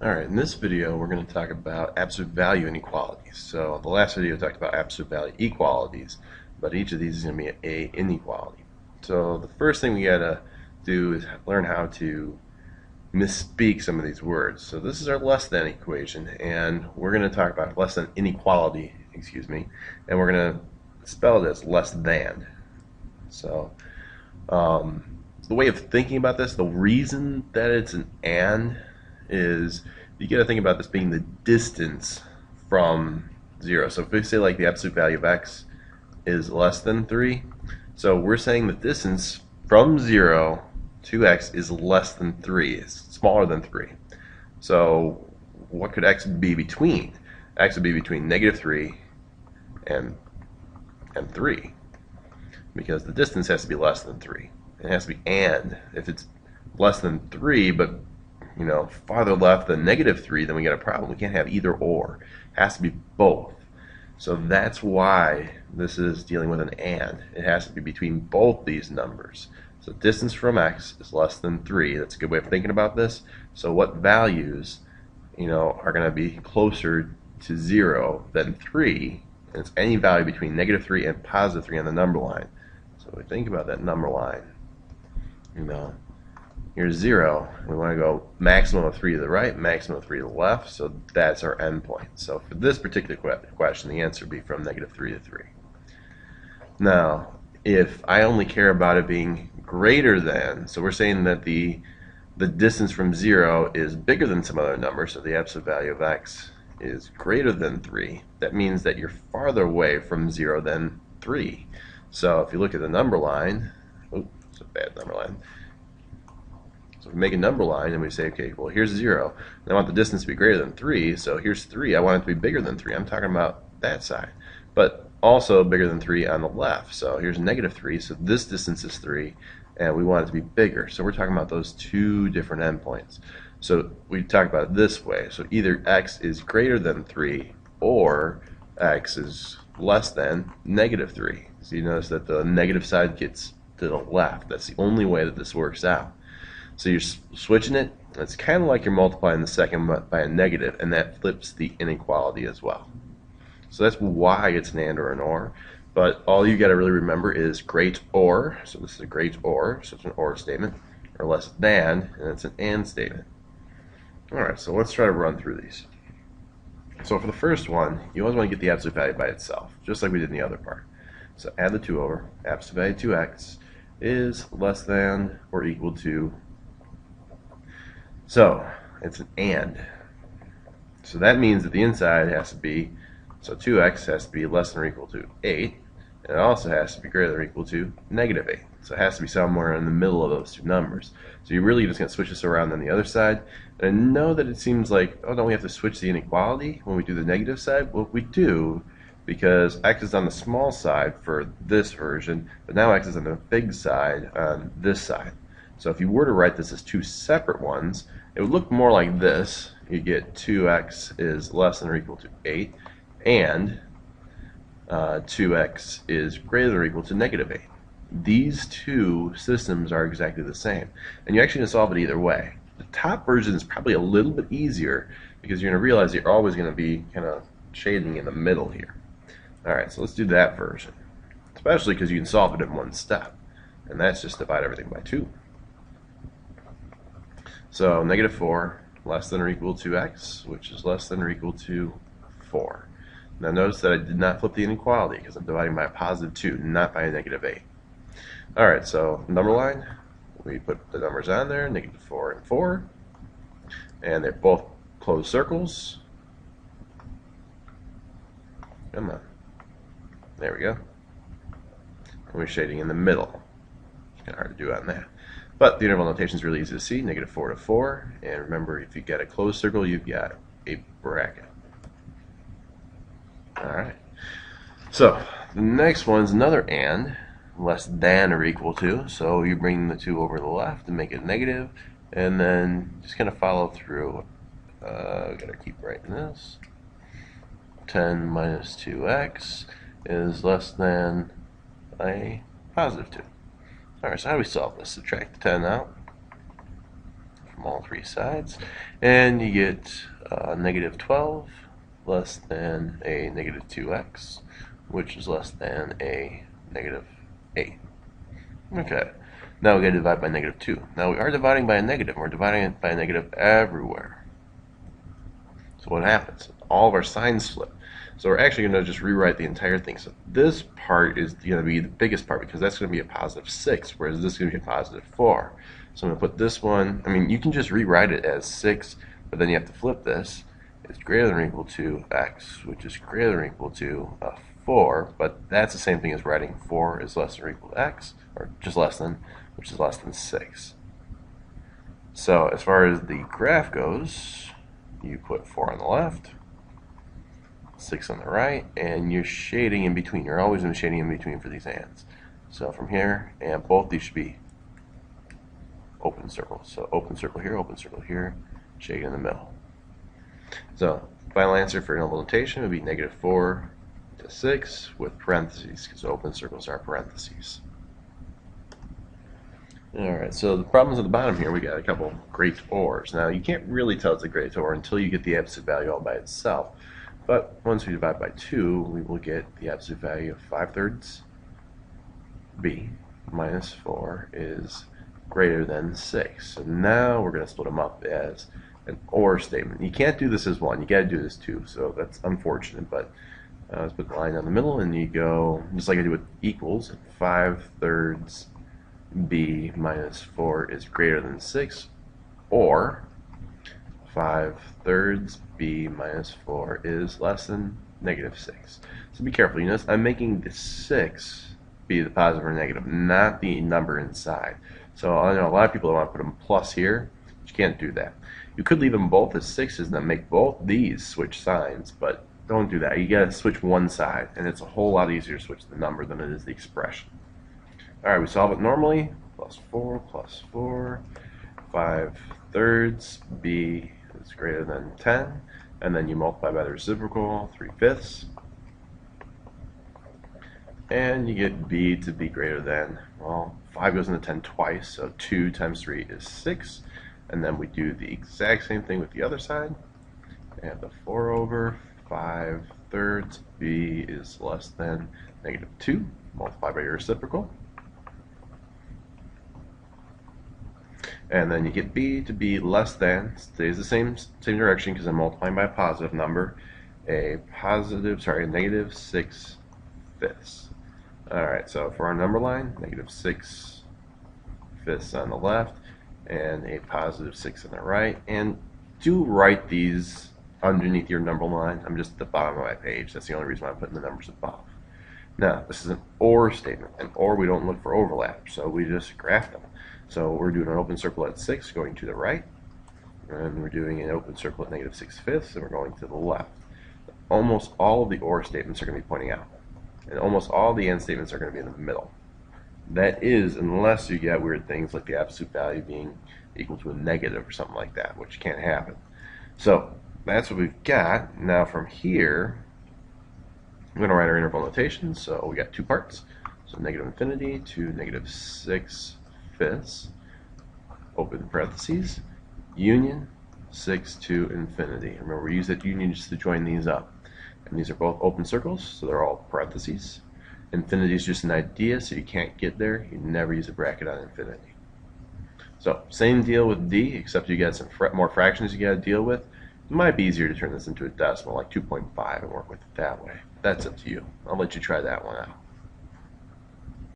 Alright, in this video we're going to talk about absolute value inequalities. So the last video talked about absolute value equalities, but each of these is going to be a inequality. So the first thing we got to do is learn how to misspeak some of these words. So this is our less than equation, and we're going to talk about less than inequality, and we're going to spell it as less than. So the way of thinking about this, the reason that it's an and is you got to think about this being the distance from 0. So if we say like the absolute value of x is less than 3, so we're saying the distance from 0 to x is less than 3, it's smaller than 3. So what could x be between? X would be between -3 and 3, because the distance has to be less than 3. It has to be and. If it's less than 3 but farther left than -3, then we got a problem. We can't have either or. It has to be both. So that's why this is dealing with an and. It has to be between both these numbers. So distance from x is less than 3. That's a good way of thinking about this. So what values are going to be closer to 0 than 3? And it's any value between -3 and +3 on the number line. So we think about that number line. Here's 0. We want to go maximum of 3 to the right, maximum of 3 to the left, so that's our endpoint. So for this particular question, the answer would be from -3 to 3. Now, if I only care about it being greater than, so we're saying that the distance from 0 is bigger than some other number, so the absolute value of x is greater than 3, that means that you're farther away from 0 than 3. So if you look at the number line, it's a bad number line. So if we make a number line and we say, okay, well, here's 0, and I want the distance to be greater than 3, so here's 3. I want it to be bigger than 3. I'm talking about that side. But also bigger than 3 on the left. So here's -3, so this distance is 3, and we want it to be bigger. So we're talking about those two different endpoints. So we talk about it this way. So either x is greater than 3 or x is less than -3. So you notice that the negative side gets to the left. That's the only way that this works out. So you're switching it. It's kind of like you're multiplying the second by a negative, and that flips the inequality as well. So that's why it's an and or an or. But all you got to really remember is great or. So this is a great or, so it's an or statement, or less than, and it's an and statement. All right, so let's try to run through these. So for the first one, you always want to get the absolute value by itself, just like we did in the other part. So add the 2 over. Absolute value 2x is less than or equal to. So it's an and. So that means that the inside has to be, so 2x has to be less than or equal to 8, and it also has to be greater than or equal to -8. So it has to be somewhere in the middle of those two numbers. So you're really just going to switch this around on the other side. And I know that it seems like, oh, don't we have to switch the inequality when we do the negative side? Well, we do, because x is on the small side for this version, but now x is on the big side on this side. So if you were to write this as two separate ones, it would look more like this. You get 2x is less than or equal to 8, and 2x is greater than or equal to -8. These two systems are exactly the same, and you're actually going to solve it either way. The top version is probably a little bit easier because you're going to realize you're always going to be kind of shading in the middle here. Alright, so let's do that version, especially because you can solve it in one step, and that's just divide everything by 2. So -4 less than or equal to x, which is less than or equal to 4. Now notice that I did not flip the inequality because I'm dividing by a +2, not by a -8. Alright, so number line, we put the numbers on there, -4 and 4, and they're both closed circles. Come on. There we go. And we're shading in the middle. It's kind of hard to do on that. But the interval notation is really easy to see, -4 to 4. And remember, if you get a closed circle, you've got a bracket. Alright. So, the next one's another and, less than or equal to. So you bring the 2 over to the left and make it negative, and then just kind of follow through. Gotta keep writing this. 10 minus 2x is less than a +2. Alright, so how do we solve this? Subtract the 10 out from all three sides, and you get negative 12 less than a negative 2x, which is less than a negative 8. Okay, now we got to divide by negative 2. Now we are dividing by a negative, and we're dividing it by a negative everywhere. So what happens? All of our signs flip. So we're actually going to just rewrite the entire thing. So this part is going to be the biggest part because that's going to be a positive 6, whereas this is going to be a positive 4. So I'm going to put this one, I mean, you can just rewrite it as 6, but then you have to flip this. It's greater than or equal to x, which is greater than or equal to 4, but that's the same thing as writing 4 is less than or equal to x, or just less than, which is less than 6. So as far as the graph goes, you put 4 on the left, 6 on the right, and you're shading in between. You're always going to be shading in between for these hands. So from here, and both these should be open circles. So open circle here, shading in the middle. So final answer for interval notation would be negative 4 to 6 with parentheses, because open circles are parentheses. Alright, so the problems at the bottom here, we got a couple great ors. Now you can't really tell it's a great or until you get the absolute value all by itself. But once we divide by 2, we will get the absolute value of 5/3 b minus 4 is greater than 6. So now we're going to split them up as an or statement. You can't do this as one. You got to do this too. So that's unfortunate. But let's put the line down the middle, and you go just like I do with equals. 5/3 b minus 4 is greater than 6, or 5/3 b minus 4 is less than negative 6. So be careful. You notice I'm making the 6 be the positive or negative, not the number inside. So I know a lot of people want to put them plus here, but you can't do that. You could leave them both as 6s and then make both these switch signs, but don't do that. You got to switch one side, and it's a whole lot easier to switch the number than it is the expression. Alright, we solve it normally. Plus 4 plus 4. 5/3 b is greater than 10. And then you multiply by the reciprocal, 3/5. And you get b to be greater than, well, 5 goes into 10 twice, so 2 times 3 is 6. And then we do the exact same thing with the other side. And the 4 over 5/3 b is less than negative 2. Multiply by your reciprocal. And then you get b to be less than, stays the same direction because I'm multiplying by a positive number, a negative 6/5. Alright, so for our number line, negative 6/5 on the left, and a positive 6 on the right. And do write these underneath your number line. I'm just at the bottom of my page. That's the only reason why I'm putting the numbers above. Now, this is an or statement, and or we don't look for overlap, so we just graph them. So we're doing an open circle at 6 going to the right, and we're doing an open circle at negative 6/5, and we're going to the left. Almost all of the or statements are going to be pointing out, and almost all the and statements are going to be in the middle. That is, unless you get weird things like the absolute value being equal to a negative or something like that, which can't happen. So that's what we've got. Now from here, we're going to write our interval notation. So we got two parts. So negative infinity to negative 6/5, open parentheses, union 6 to infinity. Remember, we use that union just to join these up. And these are both open circles, so they're all parentheses. Infinity is just an idea, so you can't get there. You never use a bracket on infinity. So same deal with D, except you got some more fractions you got to deal with. It might be easier to turn this into a decimal, like 2.5, and work with it that way. That's up to you. I'll let you try that one out.